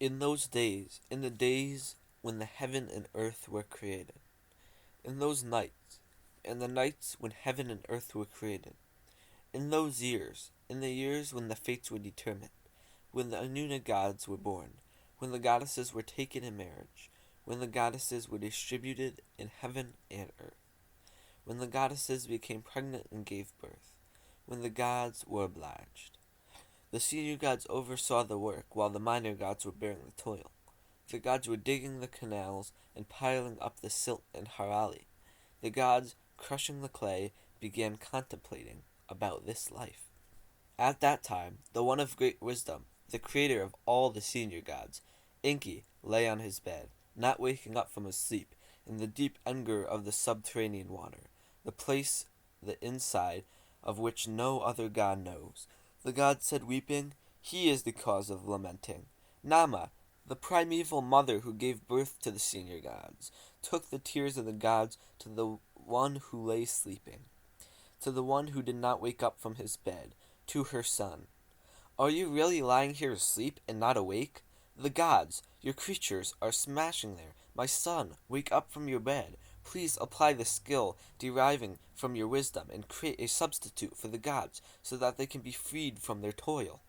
In those days, in the days when the heaven and earth were created, in those nights, in the nights when heaven and earth were created, in those years, in the years when the fates were determined, when the Anuna gods were born, when the goddesses were taken in marriage, when the goddesses were distributed in heaven and earth, when the goddesses became pregnant and gave birth, when the gods were obliged. The senior gods oversaw the work, while the minor gods were bearing the toil. The gods were digging the canals and piling up the silt and harali. The gods, crushing the clay, began contemplating about this life. At that time, the one of great wisdom, the creator of all the senior gods, Enki, lay on his bed, not waking up from his sleep, in the deep anger of the subterranean water, the place, the inside, of which no other god knows. The god said, weeping, "He is the cause of lamenting. Ninmaḥ, the primeval mother who gave birth to the senior gods, took the tears of the gods to the one who lay sleeping, to the one who did not wake up from his bed, to her son. Are you really lying here asleep and not awake? The gods, your creatures, are smashing there. My son, wake up from your bed. Please apply the skill deriving from your wisdom and create a substitute for the gods so that they can be freed from their toil."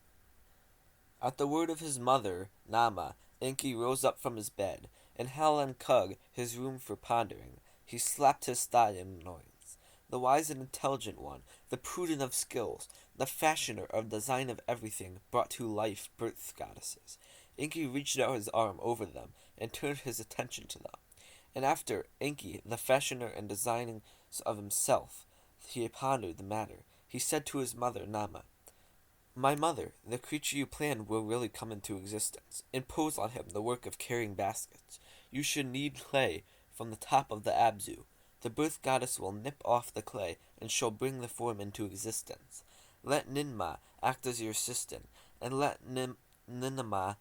At the word of his mother, Ninmaḥ, Enki rose up from his bed, and held on Kug his room for pondering. He slapped his thigh in annoyance. The wise and intelligent one, the prudent of skills, the fashioner of design of everything, brought to life birth goddesses. Enki reached out his arm over them and turned his attention to them. And after Enki, the fashioner and designing of himself, he pondered the matter. He said to his mother, Ninmaḥ, "My mother, the creature you planned will really come into existence. Impose on him the work of carrying baskets. You should knead clay from the top of the Abzu. The birth goddess will nip off the clay and shall bring the form into existence. Let Ninmaḥ act as your assistant, and let Ninmaḥ,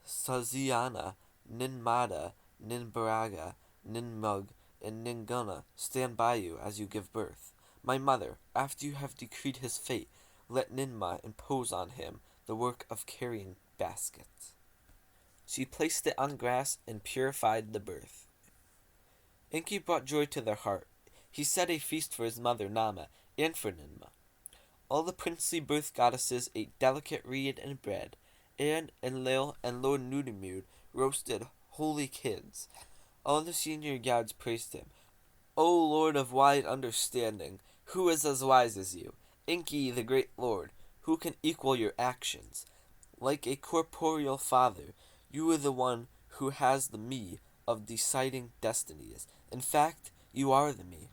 Saziana, Ninmada, Ninbaraga, Ninmug, and Ninguna stand by you as you give birth. My mother, after you have decreed his fate, let Ninmaḥ impose on him the work of carrying baskets." She placed it on grass and purified the birth. Enki brought joy to their heart. He set a feast for his mother Ninmaḥ and for Ninmaḥ. All the princely birth goddesses ate delicate reed and bread, and Enlil and Lord Nudimmud roasted holy kids. All the senior gods praised him. "O Lord of wide understanding, who is as wise as you? Enki, the great Lord, who can equal your actions? Like a corporeal father, you are the one who has the me of deciding destinies. In fact, you are the me."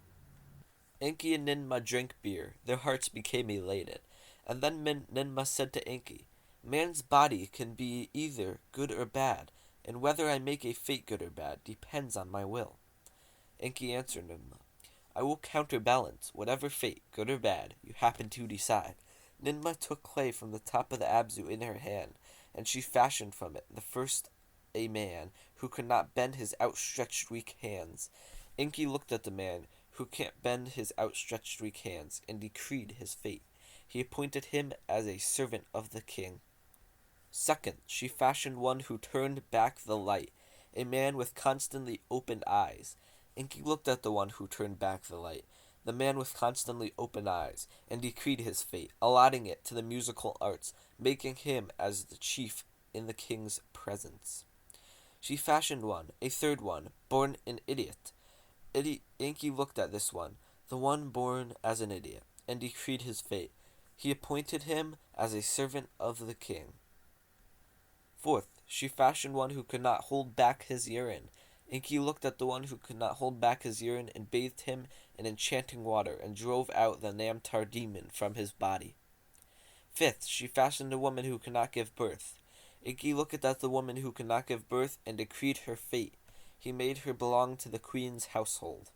Enki and Ninmaḥ drank beer. Their hearts became elated. And then Ninmaḥ said to Enki, "Man's body can be either good or bad, and whether I make a fate good or bad depends on my will." Enki answered Ninmaḥ, "I will counterbalance whatever fate, good or bad, you happen to decide." Ninmaḥ took clay from the top of the Abzu in her hand, and she fashioned from it the first a man who could not bend his outstretched weak hands. Enki looked at the man who can't bend his outstretched weak hands and decreed his fate. He appointed him as a servant of the king. Second, she fashioned one who turned back the light, a man with constantly opened eyes. Enki looked at the one who turned back the light, the man with constantly open eyes, and decreed his fate, allotting it to the musical arts, making him as the chief in the king's presence. She fashioned one, a third one, born an idiot. Enki looked at this one, the one born as an idiot, and decreed his fate. He appointed him as a servant of the king. Fourth, she fashioned one who could not hold back his urine. Enki looked at the one who could not hold back his urine and bathed him in enchanting water and drove out the Namtar demon from his body. Fifth, she fashioned a woman who could not give birth. Enki looked at the woman who could not give birth and decreed her fate. He made her belong to the queen's household.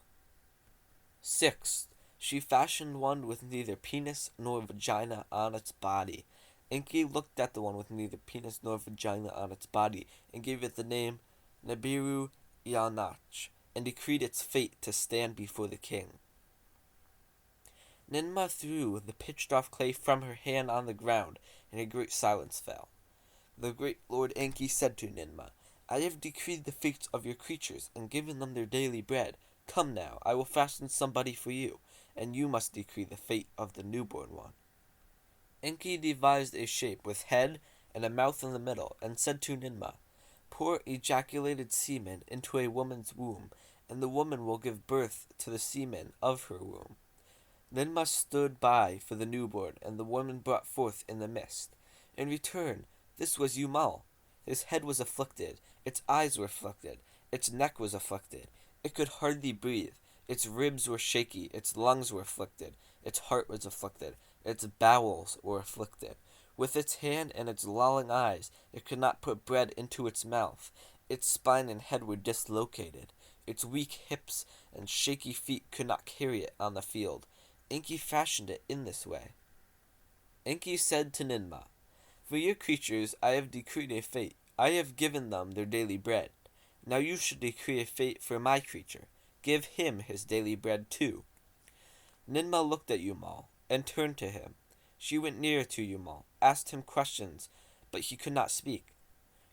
Sixth, she fashioned one with neither penis nor vagina on its body. Enki looked at the one with neither penis nor vagina on its body and gave it the name Nibiru Yanach, and decreed its fate to stand before the king. Ninmaḥ threw the pitched off clay from her hand on the ground, and a great silence fell. The great Lord Enki said to Ninmaḥ, I have decreed the fates of your creatures and given them their daily bread. Come now, I will fashion somebody for you, and you must decree the fate of the newborn one. Enki devised a shape with head and a mouth in the middle, and said to Ninmaḥ, Pour ejaculated semen into a woman's womb, and the woman will give birth to the semen of her womb. Ninmaḥ stood by for the newborn, and the woman brought forth in the mist. In return, this was Yumal. His head was afflicted, its eyes were afflicted, its neck was afflicted. It could hardly breathe. Its ribs were shaky, its lungs were afflicted, its heart was afflicted, its bowels were afflicted. With its hand and its lolling eyes, it could not put bread into its mouth. Its spine and head were dislocated. Its weak hips and shaky feet could not carry it on the field. Enki fashioned it in this way. Enki said to Ninmaḥ, For your creatures I have decreed a fate. I have given them their daily bread. Now you should decree a fate for my creature. Give him his daily bread too. Ninmaḥ looked at Yumal, and turned to him. She went nearer to Yumal, asked him questions, but he could not speak.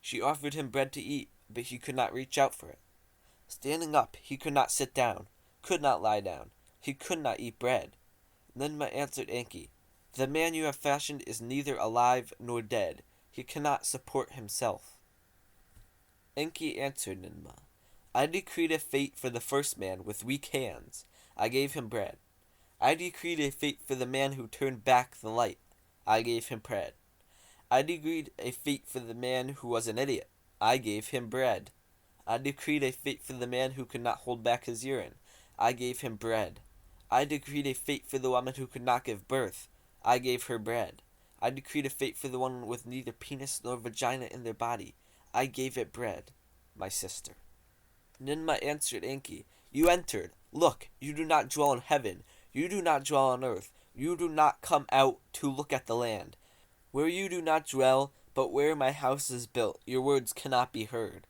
She offered him bread to eat, but he could not reach out for it. Standing up, he could not sit down, could not lie down. He could not eat bread. Ninmaḥ answered Enki, The man you have fashioned is neither alive nor dead. He cannot support himself. Enki answered Ninmaḥ, I decreed a fate for the first man with weak hands. I gave him bread. I decreed a fate for the man who turned back the light. I gave him bread. I decreed a fate for the man who was an idiot. I gave him bread. I decreed a fate for the man who could not hold back his urine. I gave him bread. I decreed a fate for the woman who could not give birth. I gave her bread. I decreed a fate for the one with neither penis nor vagina in their body. I gave it bread, my sister. Ninmaḥ answered Enki, You entered. Look, you do not dwell in heaven. You do not dwell on earth. You do not come out to look at the land. Where you do not dwell, but where my house is built, your words cannot be heard.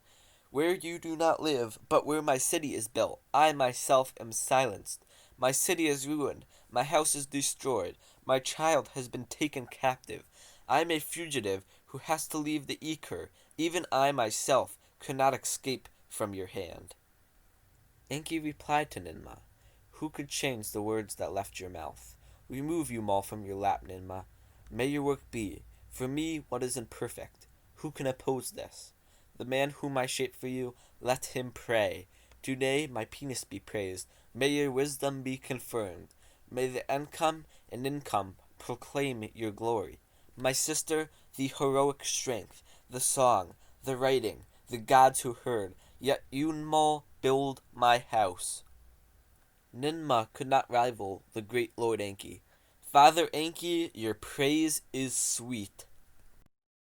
Where you do not live, but where my city is built, I myself am silenced. My city is ruined. My house is destroyed. My child has been taken captive. I am a fugitive who has to leave the Eker. Even I myself could not escape from your hand. Enki replied to Ninmaḥ, Who could change the words that left your mouth? Remove Yumal from your lap, Ninmaḥ. May your work be, for me, what is imperfect. Who can oppose this? The man whom I shape for you, let him pray. Today my penis be praised. May your wisdom be confirmed. May the Enki and Ninmaḥ proclaim your glory. My sister, the heroic strength, the song, the writing, the gods who heard, yet Yumal build my house. Ninmaḥ could not rival the great Lord Enki. Father Enki, your praise is sweet.